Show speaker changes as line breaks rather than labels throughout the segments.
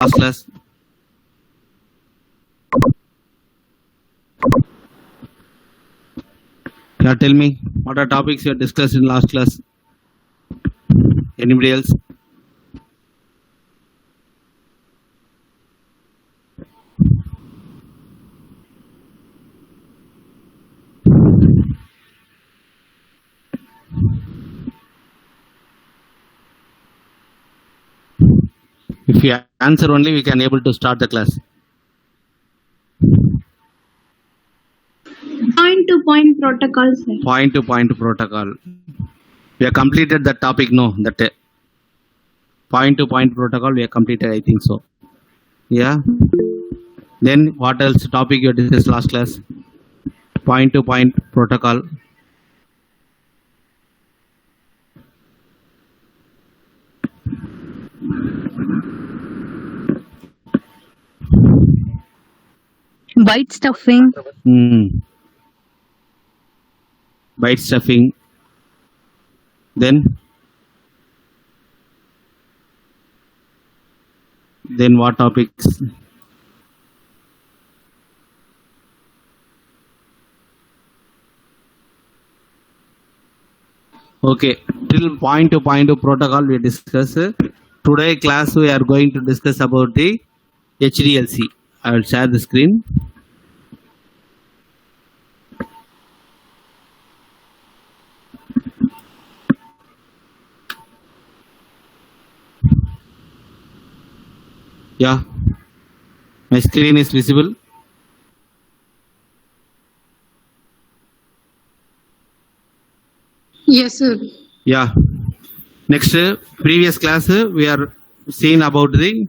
last class? Yeah, tell me, what are topics you discussed in last class? Anybody else? If you answer only, we can able to start the class.
Point-to-point protocol, sir.
Point-to-point protocol. We have completed that topic, no? That point-to-point protocol, we have completed, I think so. Yeah. Then what else topic you discussed last class? Point-to-point protocol.
Byte stuffing.
Byte stuffing. Then what topics? Okay, till point-to-point protocol we discuss. Today class we are going to discuss about the Hdlc. I will share the screen. Yeah, my screen is visible.
Yes, sir.
Yeah. Next, previous class we are seen about the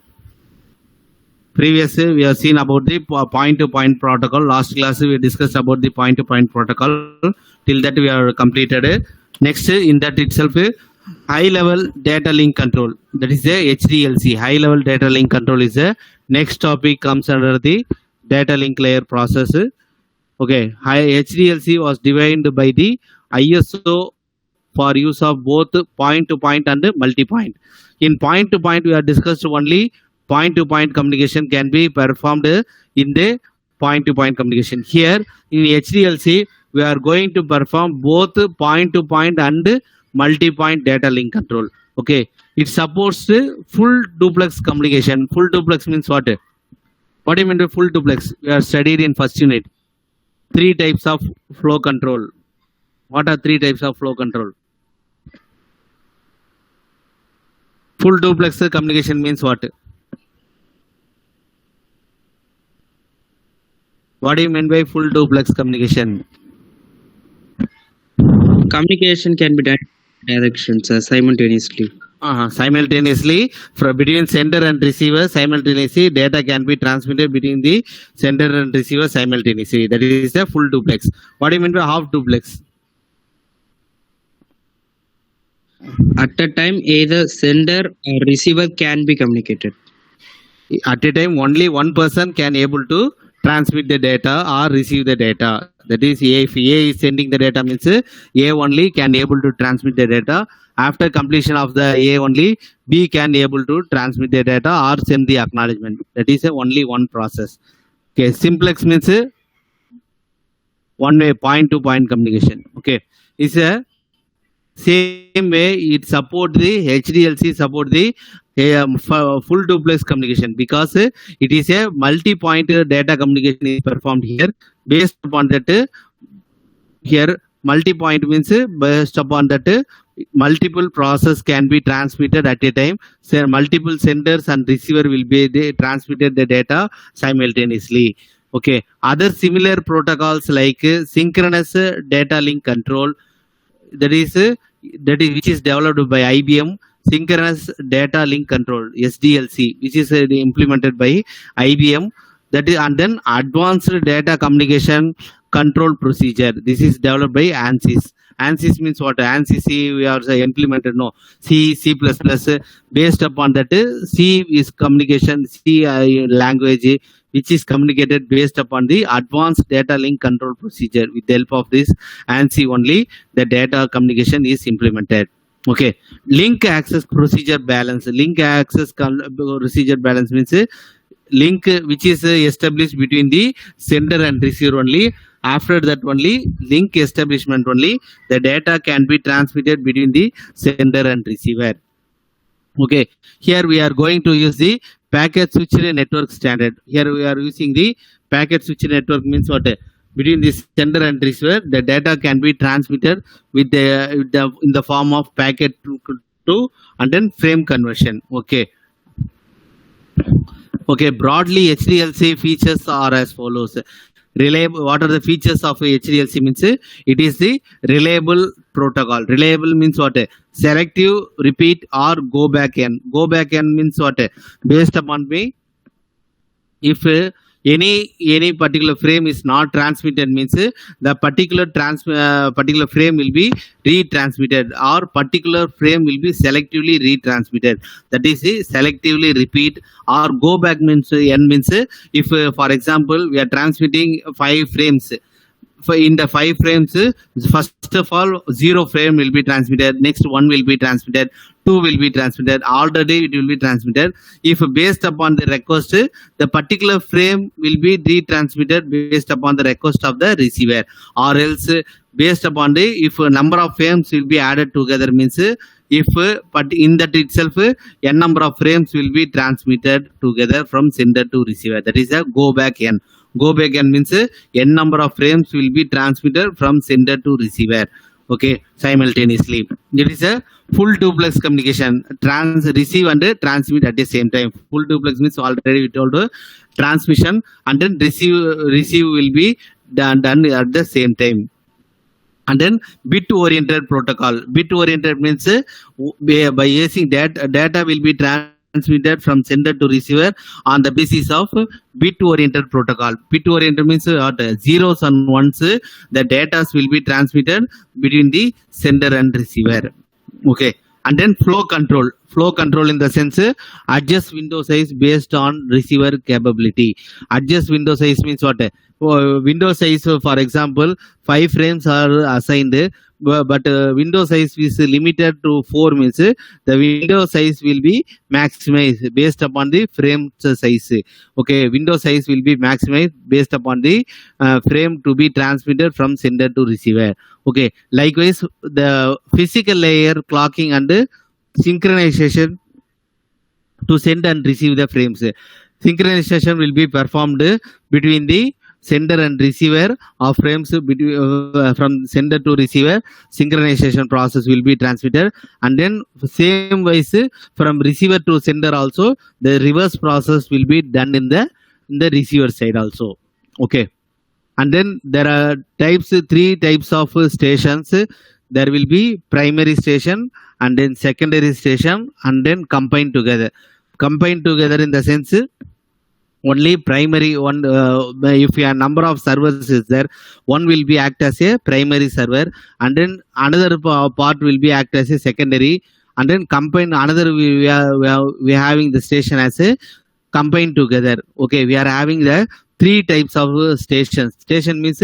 point-to-point protocol. Last class we discussed about the point-to-point protocol. Till that we are completed. Next, in that itself, high-level data link control. That is a Hdlc. High-level data link control is a next topic, comes under the data link layer process. Okay, Hdlc was defined by the ISO for use of both point-to-point and multi-point. In point-to-point, we have discussed only point-to-point communication can be performed in the point-to-point communication. Here in Hdlc, we are going to perform both point-to-point and multi-point data link control. Okay, it supports full duplex communication. Full duplex means what? What do you mean by full duplex? We are studied in first unit. 3 types of flow control. What are 3 types of flow control? Full duplex communication means what? What do you mean by full duplex communication?
Communication can be done in directions simultaneously.
Simultaneously, between sender and receiver, simultaneously data can be transmitted between the sender and receiver simultaneously. That is a full duplex. What do you mean by half duplex?
At a time, either sender or receiver can be communicated.
At a time, only one person can able to transmit the data or receive the data. That is, if A is sending the data, means A only can able to transmit the data. After completion of the A only, B can able to transmit the data or send the acknowledgement. That is only one process. Okay, simplex means one way point-to-point communication. Okay, it's a same way it support the Hdlc support the full duplex communication, because it is a multi-point data communication is performed here. Based upon that, here multi-point means based upon that multiple process can be transmitted at a time. So multiple senders and receiver will be transmitted the data simultaneously. Okay, other similar protocols like synchronous data link control, that is which is developed by IBM. Synchronous data link control, SDLC, which is implemented by IBM. That is, and then advanced data communication control procedure. This is developed by ANSYS. ANSYS means what? ANSYS we are implemented. No, C++. Based upon that, C is communication, C language, which is communicated based upon the advanced data link control procedure. With the help of this ANSYS only, the data communication is implemented. Okay, link access procedure balance. Link access procedure balance means link which is established between the sender and receiver only. After that only link establishment only the data can be transmitted between the sender and receiver. Okay, here we are going to use the packet switched network standard. Here we are using the packet switched network means what? Between the sender and receiver, the data can be transmitted with the in the form of packet to and then frame conversion. Okay. Okay, broadly HDLC features are as follows. Reliable. What are the features of HDLC means? It is the reliable protocol. Reliable means what? Selective, repeat, or go back n. Go back n means what? Based upon me, if any particular frame is not transmitted means the particular frame will be retransmitted, or particular frame will be selectively retransmitted. That is selectively repeat. Or go back means n means if for example we are transmitting 5 frames. In the 5 frames, first of all 0 frame will be transmitted, next 1 will be transmitted, 2 will be transmitted, already it will be transmitted. If based upon the request, the particular frame will be retransmitted based upon the request of the receiver, or else based upon the if number of frames will be added together means if but in that itself n number of frames will be transmitted together from sender to receiver. That is a go back n. Go back n means n number of frames will be transmitted from sender to receiver. Okay, simultaneously. It is a full duplex communication. Receive and transmit at the same time. Full duplex means already we told transmission and then receive will be done at the same time. And then bit oriented protocol. Bit oriented means by using data will be transmitted from sender to receiver on the basis of bit oriented protocol. Bit oriented means zeros and ones, the data will be transmitted between the sender and receiver. Okay, and then flow control in the sense adjust window size based on receiver capability. Adjust window size means what? Window size, for example 5 frames are assigned, but window size is limited to 4 means the window size will be maximized based upon the frame size. Okay, window size will be maximized based upon the frame to be transmitted from sender to receiver. Okay, likewise the physical layer clocking and synchronization to send and receive the frames. Synchronization will be performed between the sender and receiver of frames from sender to receiver. Synchronization process will be transmitted, and then same wise from receiver to sender also the reverse process will be done in the receiver side also. Okay, and then there are 3 types of stations. There will be primary station and then secondary station and then combined together. Combined together in the sense only primary one, if a number of servers is there, one will be act as a primary server and then another part will be act as a secondary, and then combine another we are having the station as a combined together. Okay, we are having the 3 types of stations. Station means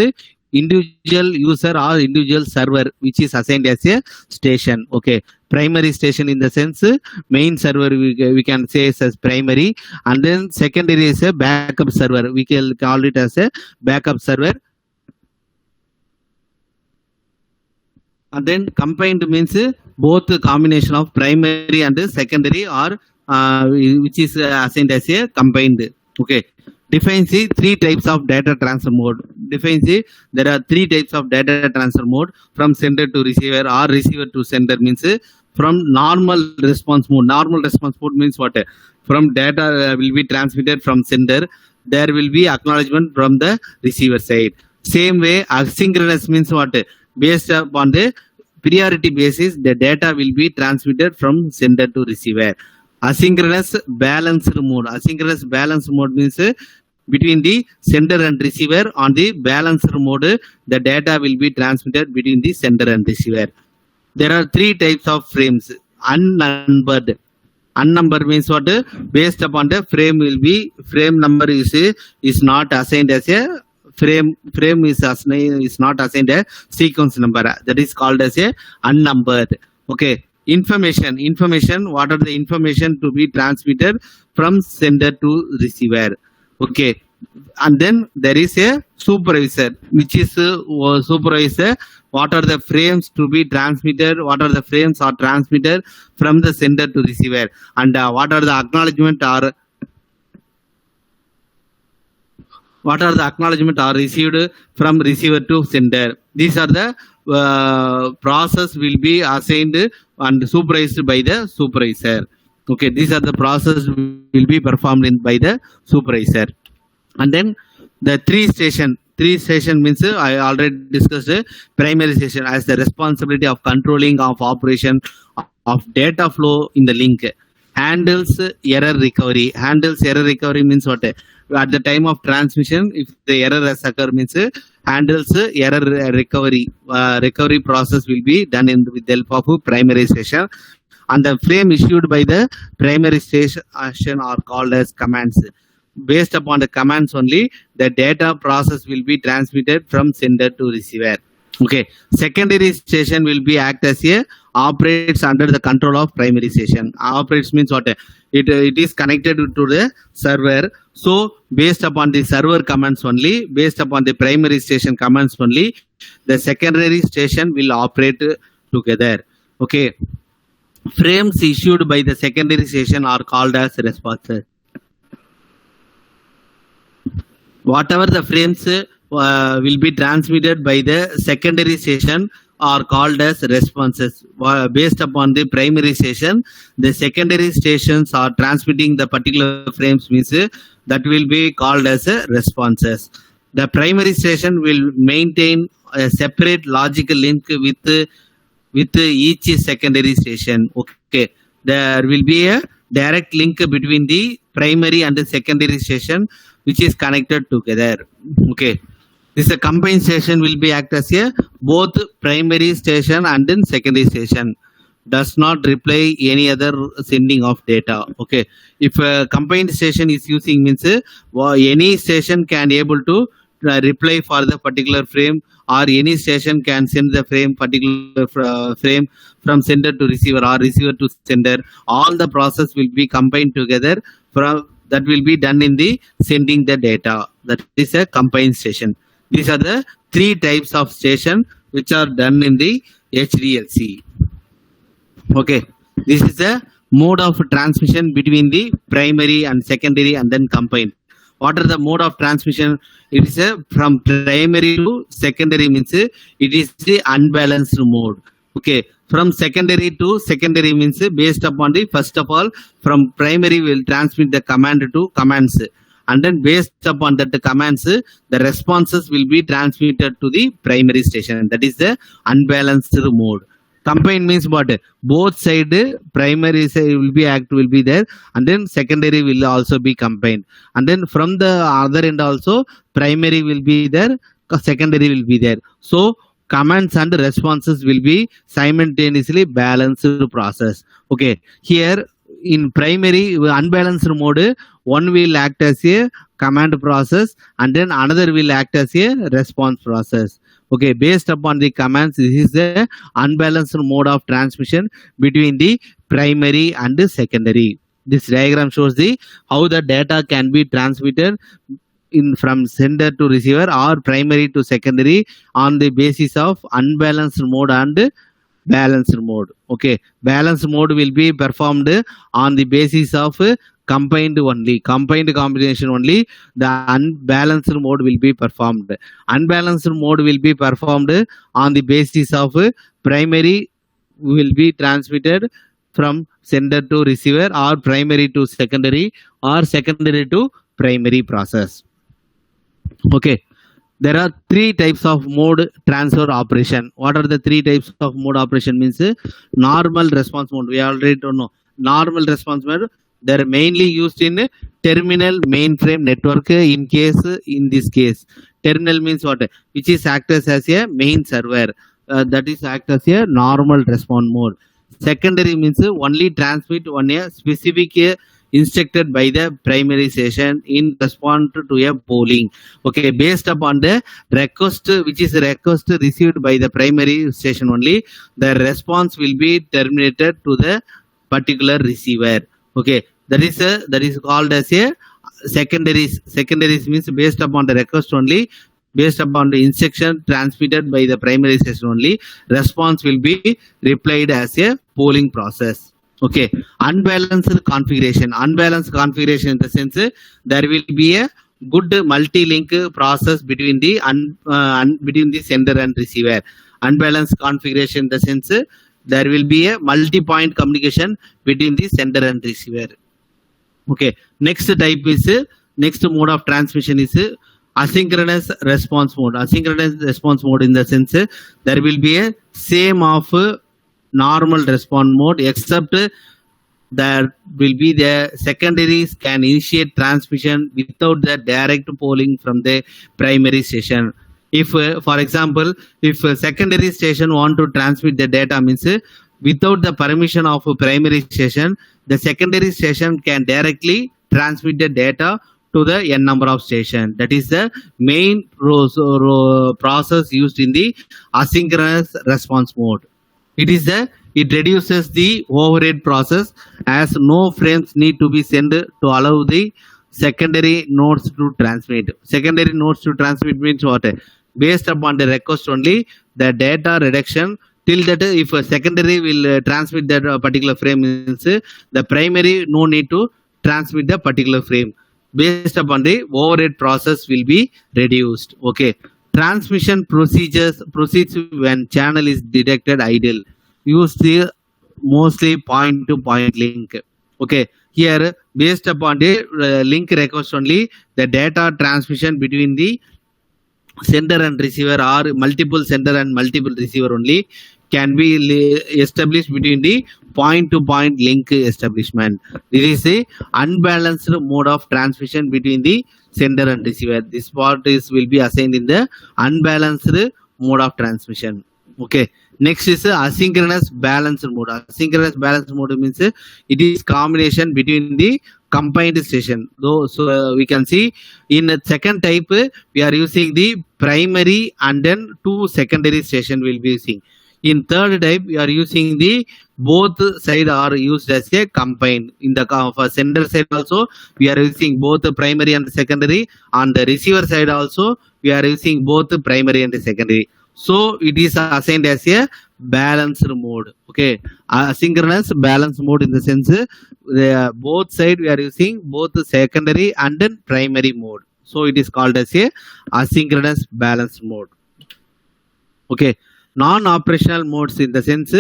individual user or individual server which is assigned as a station. Okay, primary station in the sense main server we can say as primary, and then secondary is a backup server, we can call it as a backup server, and then combined means both combination of primary and secondary or which is assigned as a combined. Okay, defines the 3 types of data transfer mode. Defines the there are 3 types of data transfer mode from sender to receiver or receiver to sender means from normal response mode. Normal response mode means what? From data will be transmitted from sender, there will be acknowledgement from the receiver side. Same way asynchronous means what? Based upon the priority basis the data will be transmitted from sender to receiver. Asynchronous balanced mode. Asynchronous balanced mode means between the sender and receiver on the balanced mode the data will be transmitted between the sender and receiver. There are 3 types of frames. Unnumbered. Unnumbered means what? Based upon the frame will be frame number is not assigned as a frame is not assigned a sequence number. That is called as a unnumbered. Okay, information, what are the information to be transmitted from sender to receiver. Okay, and then there is a supervisor, which is supervisor, what are the frames to be transmitted, what are the frames are transmitted from the sender to receiver, and what are the acknowledgement are received from receiver to sender. These are the process will be assigned and supervised by the supervisor. Okay, these are the process will be performed by the supervisor. And then the three station means I already discussed primary station as the responsibility of controlling of operation of data flow in the link. Handles error recovery means what? At the time of transmission, if the error has occurred, means handles error recovery. Recovery process will be done with the help of primary station, and the frame issued by the primary station are called as commands. Based upon the commands only, the data process will be transmitted from sender to receiver. Okay, secondary station will be act as a operates under the control of primary station. Operates means what? It is connected to the server. So based upon the server commands only, based upon the primary station commands only, the secondary station will operate together. Okay, frames issued by the secondary station are called as responses. Whatever the frames will be transmitted by the secondary station are called as responses. Based upon the primary station, the secondary stations are transmitting the particular frames, means that will be called as responses. The primary station will maintain a separate logical link with each secondary station. Okay, there will be a direct link between the primary and the secondary station, which is connected together. Okay, this a combined station will be act as a both primary station and then secondary station. Does not reply any other sending of data. Okay, if a combined station is using, means any station can able to reply for the particular frame, or any station can send the particular frame from sender to receiver or receiver to sender. All the process will be combined together that will be done in the sending the data. That is a combined station. These are the three types of station which are done in the Hdlc. Okay, this is the mode of transmission between the primary and secondary and then combined. What are the mode of transmission? It is from primary to secondary, means it is the unbalanced mode. Okay, from secondary to secondary means based upon the, first of all, from primary will transmit the command to commands, and then based upon that the commands, the responses will be transmitted to the primary station. That is the unbalanced mode. Combined means what? Both side, primary side will be there, and then secondary will also be combined, and then from the other end also primary will be there, secondary will be there. So commands and responses will be simultaneously balanced process. Okay, here in primary unbalanced mode, one will act as a command process and then another will act as a response process. Okay, based upon the commands, this is the unbalanced mode of transmission between the primary and the secondary. This diagram shows the how the data can be transmitted from sender to receiver or primary to secondary on the basis of unbalanced mode and balanced mode. Okay, balanced mode will be performed on the basis of combined combination only. The unbalanced mode will be performed. Unbalanced mode will be performed on the basis of primary will be transmitted from sender to receiver or primary to secondary or secondary to primary process. Okay, there are three types of mode transfer operation. What are the three types of mode operation? Means normal response mode. We already don't know. Normal response mode, they are mainly used in terminal mainframe network. In this case, terminal means what? Which is acts as a main server. That is act as a normal response mode. Secondary means only transmit on a specific instructed by the primary session in response to a polling. Okay, based upon the request, which is request received by the primary session only, the response will be terminated to the particular receiver. Okay, that is called as a secondaries. Secondaries means based upon the request only, based upon the instruction transmitted by the primary session only, response will be replied as a polling process. Okay, unbalanced configuration. Unbalanced configuration in the sense there will be a good multi-link process between the between the sender and receiver. Unbalanced configuration in the sense there will be a multi-point communication between the sender and receiver. Okay, next type is next mode of transmission is asynchronous response mode. Asynchronous response mode in the sense there will be a same of normal response mode, except there will be the secondaries can initiate transmission without the direct polling from the primary station. If for example, if a secondary station want to transmit the data, means without the permission of a primary station, the secondary station can directly transmit the data to the n number of station. That is the main process used in the asynchronous response mode. It reduces the overhead process as no frames need to be sent to allow the secondary nodes to transmit. Secondary nodes to transmit means what? Based upon the request only, the data reduction till that if a secondary will transmit that particular frame, means the primary no need to transmit the particular frame. Based upon the overhead process will be reduced. Okay, transmission proceeds when channel is detected idle. Use the mostly point to point link. Okay, here based upon the link request only, the data transmission between the sender and receiver or multiple sender and multiple receiver only can be established between the point to point link establishment. This is a unbalanced mode of transmission between the sender and receiver. This part will be assigned in the unbalanced mode of transmission. Okay, next is asynchronous balanced mode. Asynchronous balanced mode means it is combination between the combined station. So we can see in the second type we are using the primary and then two secondary station will be using. In third type we are using the both side are used as a combined. In the for sender side also we are using both the primary and secondary. On the receiver side also we are using both the primary and the secondary. So it is assigned as a balanced mode. Okay, asynchronous balanced mode in the sense both side we are using both the secondary and then primary mode. So it is called as a asynchronous balanced mode. Okay, non-operational modes in the sense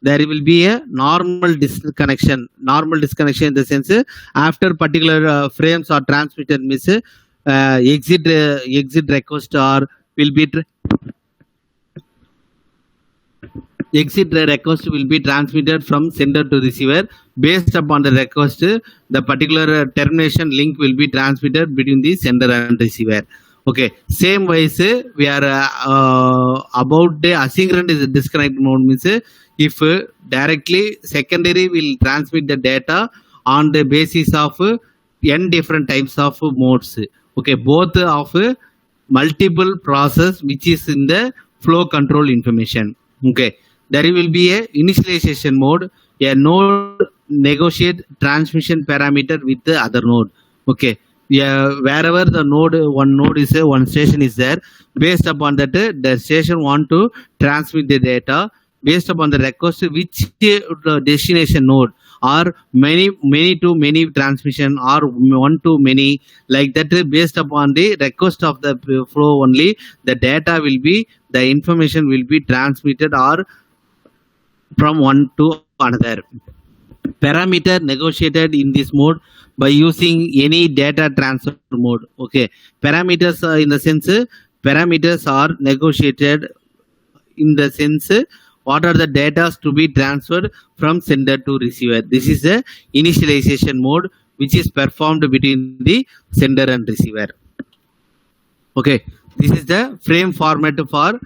there will be a normal disconnection. Normal disconnection in the sense after particular frames are transmitted, means exit request or will be exit request will be transmitted from sender to receiver. Based upon the request, the particular termination link will be transmitted between the sender and receiver. Okay, same wise we are about the asynchronous disconnect mode, means if directly secondary will transmit the data on the basis of n different types of modes. Okay, both of multiple process which is in the flow control information. Okay, there will be a initialization mode. A node negotiate transmission parameter with the other node. Okay, yeah, wherever the one node is one station is there, based upon that the station want to transmit the data based upon the request which destination node or many to many transmission or one to many, like that. Based upon the request of the flow only, the data will be, the information will be transmitted or from one to another. Parameter negotiated in this mode by using any data transfer mode. Okay, parameters in the sense parameters are negotiated in the sense what are the data to be transferred from sender to receiver. This is the initialization mode which is performed between the sender and receiver. Okay, this is the frame format for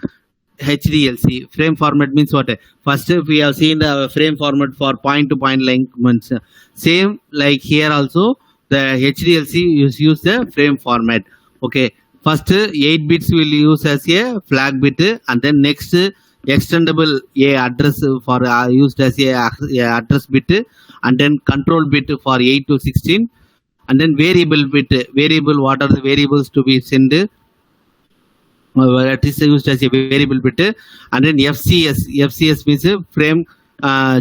HDLC frame format means what? First we have seen the frame format for point to point lengths. Same like here also the HDLC use the frame format. Okay, first 8 bits will use as a flag bit, and then next extendable a address for used as a address bit, and then control bit for 8 to 16, and then variable bit. Variable, what are the variables to be sent? That is used as a variable bit, and then FCS means frame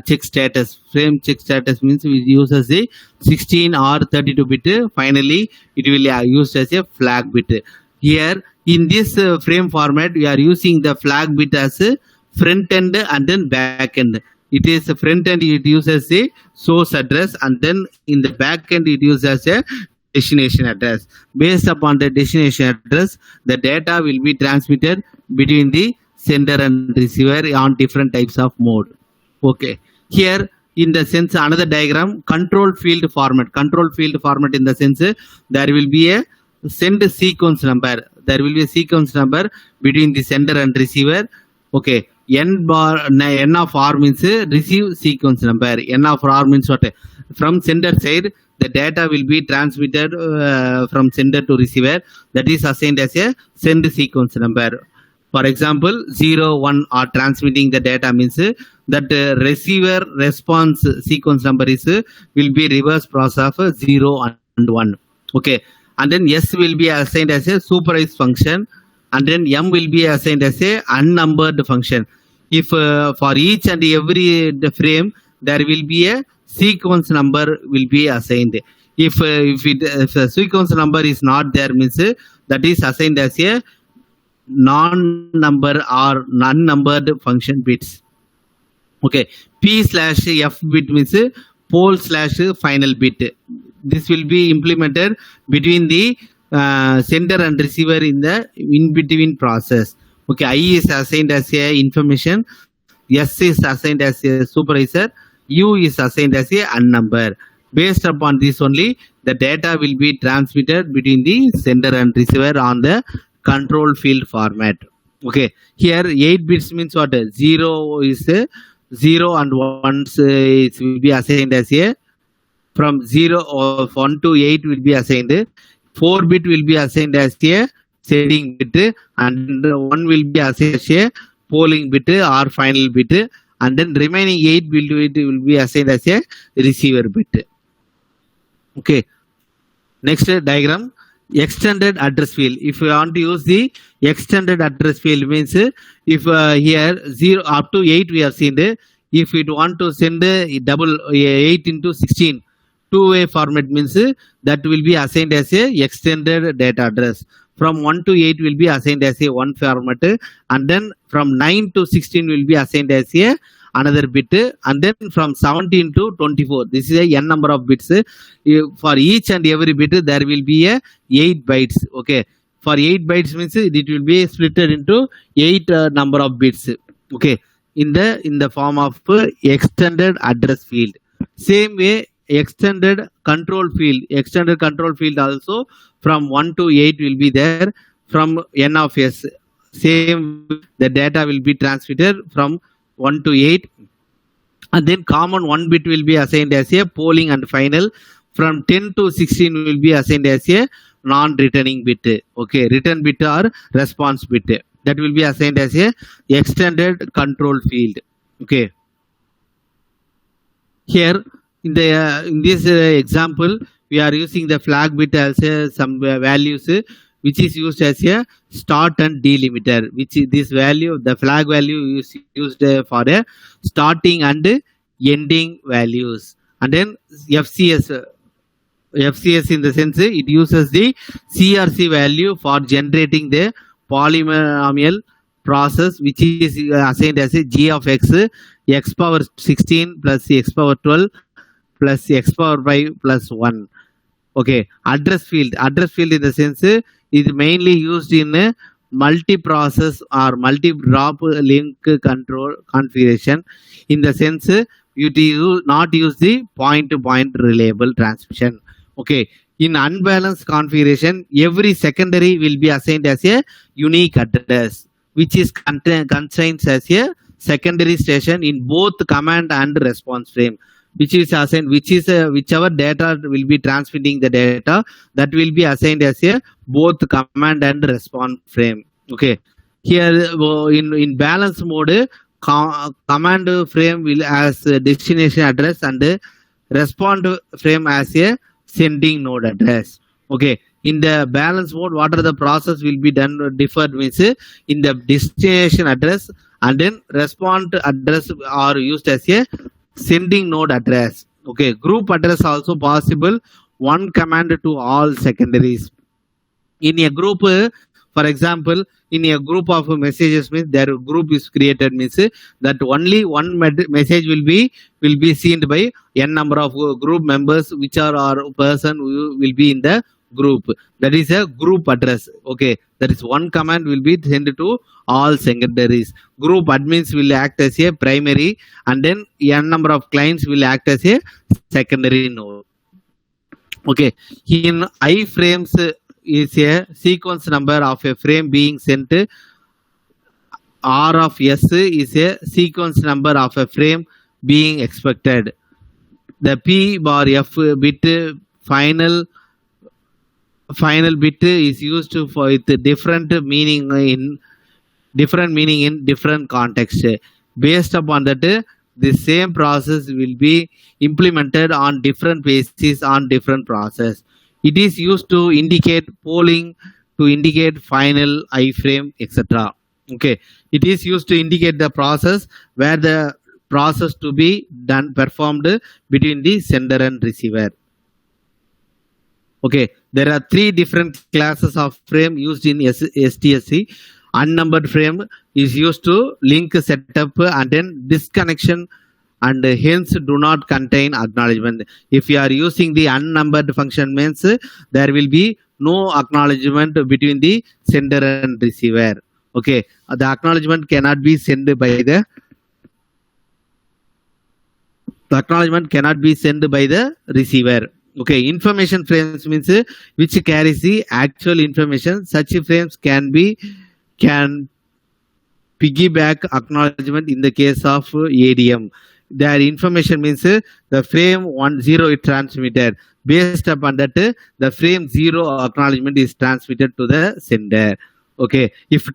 check status. Frame check status means we use as a 16 or 32 bit. Finally, it will used as a flag bit. Here in this frame format, we are using the flag bit as a front end and then back end. It is a front end, it uses a source address, and then in the back end it uses a destination address. Based upon the destination address, the data will be transmitted between the sender and receiver on different types of mode. Okay, here in the sense another diagram, control field format. Control field format in the sense there will be a send sequence number. There will be a sequence number between the sender and receiver. Okay, n of r means receive sequence number. N of r means what? From sender side, the data will be transmitted from sender to receiver. That is assigned as a send sequence number. For example, 0, 1 are transmitting the data means that receiver response sequence number is will be reverse process of 0 and 1. Okay, and then S will be assigned as a supervised function, and then M will be assigned as a unnumbered function. If for each and every frame there will be a sequence number will be assigned. If a sequence number is not there means that is assigned as a non-number or non-numbered function bits. Okay, P/F bit means pole/final bit. This will be implemented between the sender and receiver in the in between process. Okay, I is assigned as a information, S is assigned as a supervisor, U is assigned as a unnumber. Based upon this only, the data will be transmitted between the sender and receiver on the control field format. Okay, here 8 bits means what? 0 is 0 and 1 it will be assigned as a from 0 or 1 to 8 will be assigned. 4 bit will be assigned as a sending bit, and 1 will be assigned as a polling bit or final bit, and then remaining 8 will be assigned as a receiver bit. Okay, next diagram, extended address field. If we want to use the extended address field means if here 0 up to 8 we have seen, if we want to send double 8 into 16 two-way format means that will be assigned as a extended data address. From 1 to 8 will be assigned as a one format, and then from 9 to 16 will be assigned as a another bit, and then from 17 to 24 this is a n number of bits. For each and every bit there will be a 8 bytes. Okay, for 8 bytes means it will be split into 8 number of bits. Okay, in the form of extended address field. Same way extended control field also from 1 to 8 will be there. From n of s, same the data will be transmitted from 1 to 8, and then common 1 bit will be assigned as a polling and final. From 10 to 16 will be assigned as a non-returning bit. Okay, return bit or response bit, that will be assigned as a extended control field. Okay, here in this example we are using the flag bit as some values which is used as a start and delimiter, which is this value, the flag value is used for a starting and ending values. And then FCS in the sense it uses the CRC value for generating the polynomial process, which is assigned as a g of x power 16 plus x power 12 plus x power 5 plus 1. Okay, address field in the sense is mainly used in multi-process or multi-drop link control configuration. In the sense you do not use the point-to-point reliable transmission. Okay, in unbalanced configuration every secondary will be assigned as a unique address. which is contains as a secondary station in both command and response frame, which is assigned, which is whichever data will be transmitting the data, that will be assigned as a both command and response frame. Okay, here in balance mode, command frame will as destination address and response frame as a sending node address. Okay, in the balance mode, what are the process will be done deferred means in the destination address, and then response address are used as a sending node address. Okay, group address also possible, one command to all secondaries. In a group, for example, in a group of messages means their group is created means that only one message will be seen by n number of group members, which are our person who will be in the group. That is a group address. Okay, that is one command will be sent to all secondaries. Group admins will act as a primary, and then n number of clients will act as a secondary node. Okay, in iframes is a sequence number of a frame being sent. R of S is a sequence number of a frame being expected. The P bar F bit final bit is used for with different meaning in different context. Based upon that, the same process will be implemented on different bases on different process. It is used to indicate polling, to indicate final iframe, etc. Okay, it is used to indicate the process where the process to be done performed between the sender and receiver. Okay, there are three different classes of frame used in Sdsc. Unnumbered frame is used to link setup and then disconnection, and hence do not contain acknowledgement. If you are using the unnumbered function means there will be no acknowledgement between the sender and receiver. Okay, the acknowledgement cannot be sent by the acknowledgement cannot be sent by the receiver. Okay, information frames means which carries the actual information. Such frames can piggyback acknowledgement in the case of ADM. Their information means the frame 10 is transmitted. Based upon that, the frame 0 acknowledgement is transmitted to the sender. Okay, if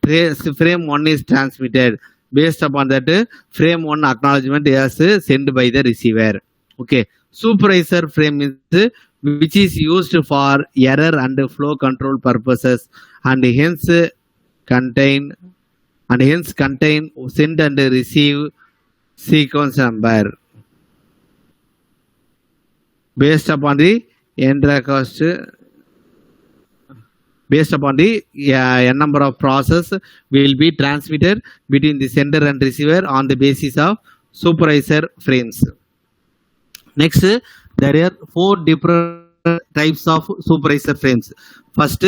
frame 1 is transmitted, based upon that, frame 1 acknowledgement is sent by the receiver. Okay, supervisor frame is which is used for error and flow control purposes, and hence contain send and receive sequence number based upon the end request, based upon the n number of process will be transmitted between the sender and receiver on the basis of supervisor frames. Next, there are 4 different types of supervisor frames. First,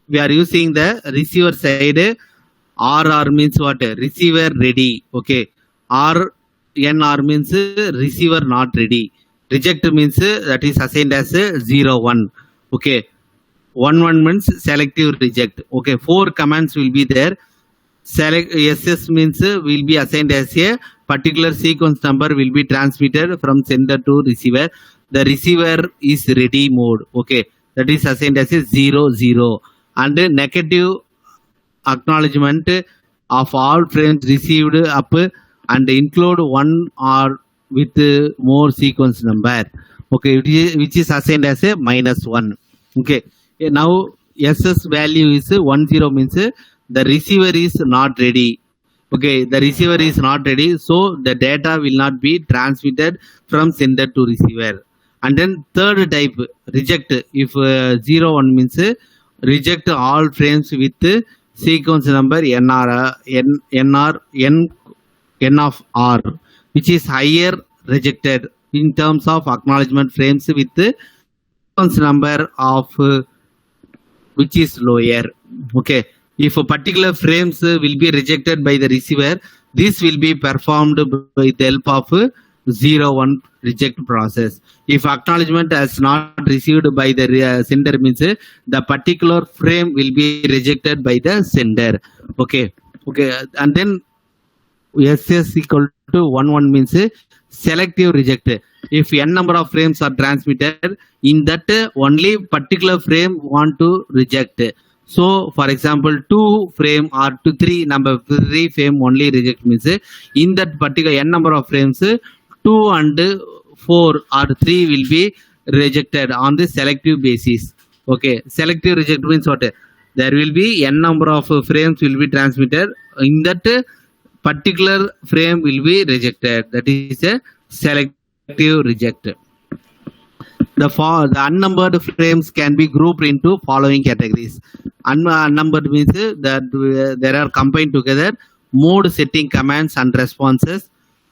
we are using the receiver side. RR means what? Receiver ready. Okay, NR means receiver not ready. Reject means that is assigned as 0-1. Okay, 1-1 means selective reject. Okay, 4 commands will be there. Select SS means will be assigned as a particular sequence number will be transmitted from sender to receiver. The receiver is ready mode. Okay, that is assigned as a 0-0, and negative acknowledgement of all frames received up and include 1 or with more sequence number. Okay, which is assigned as a -1. Okay, now SS value is 10 means the receiver is not ready. Okay, the receiver is not ready, so the data will not be transmitted from sender to receiver. And then third type, reject. If 0-1 means reject all frames with sequence number n of R, which is higher, rejected in terms of acknowledgement frames with sequence number of which is lower. Okay, if a particular frames will be rejected by the receiver, this will be performed by the help of 0-1 reject process. If acknowledgement is not received by the sender means the particular frame will be rejected by the sender. Okay, and then SS equal to 1 means selective reject. If n number of frames are transmitted, in that only particular frame want to reject. So, for example, 2 frame or 3 frame only reject means in that particular n number of frames, 2 and 4 or 3 will be rejected on the selective basis. Okay, selective reject means what? There will be n number of frames will be transmitted. In that particular frame will be rejected. That is a selective reject. The unnumbered frames can be grouped into following categories. Unnumbered means that there are combined together mode setting commands and responses,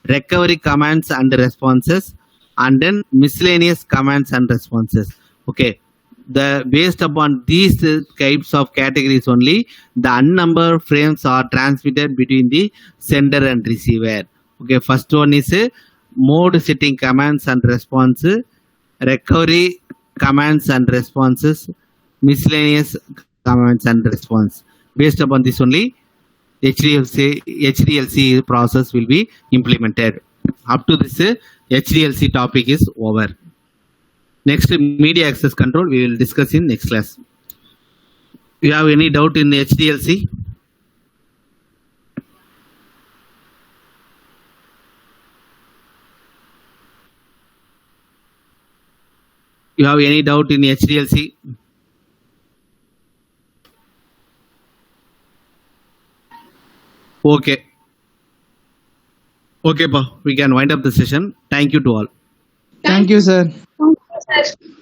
recovery commands and responses, and then miscellaneous commands and responses. Okay. Based upon these types of categories only, the unnumbered frames are transmitted between the sender and receiver. Okay, first one is mode setting commands and responses, recovery commands and responses, miscellaneous commands and response. Based upon this only, HDLC process will be implemented. Up to this, HDLC topic is over. Next, media access control we will discuss in next class. You have any doubt in HDLC? You have any doubt in HDLC? Okay. Okay, we can wind up the session. Thank you to all.
Thank you, sir.
Thank you, sir.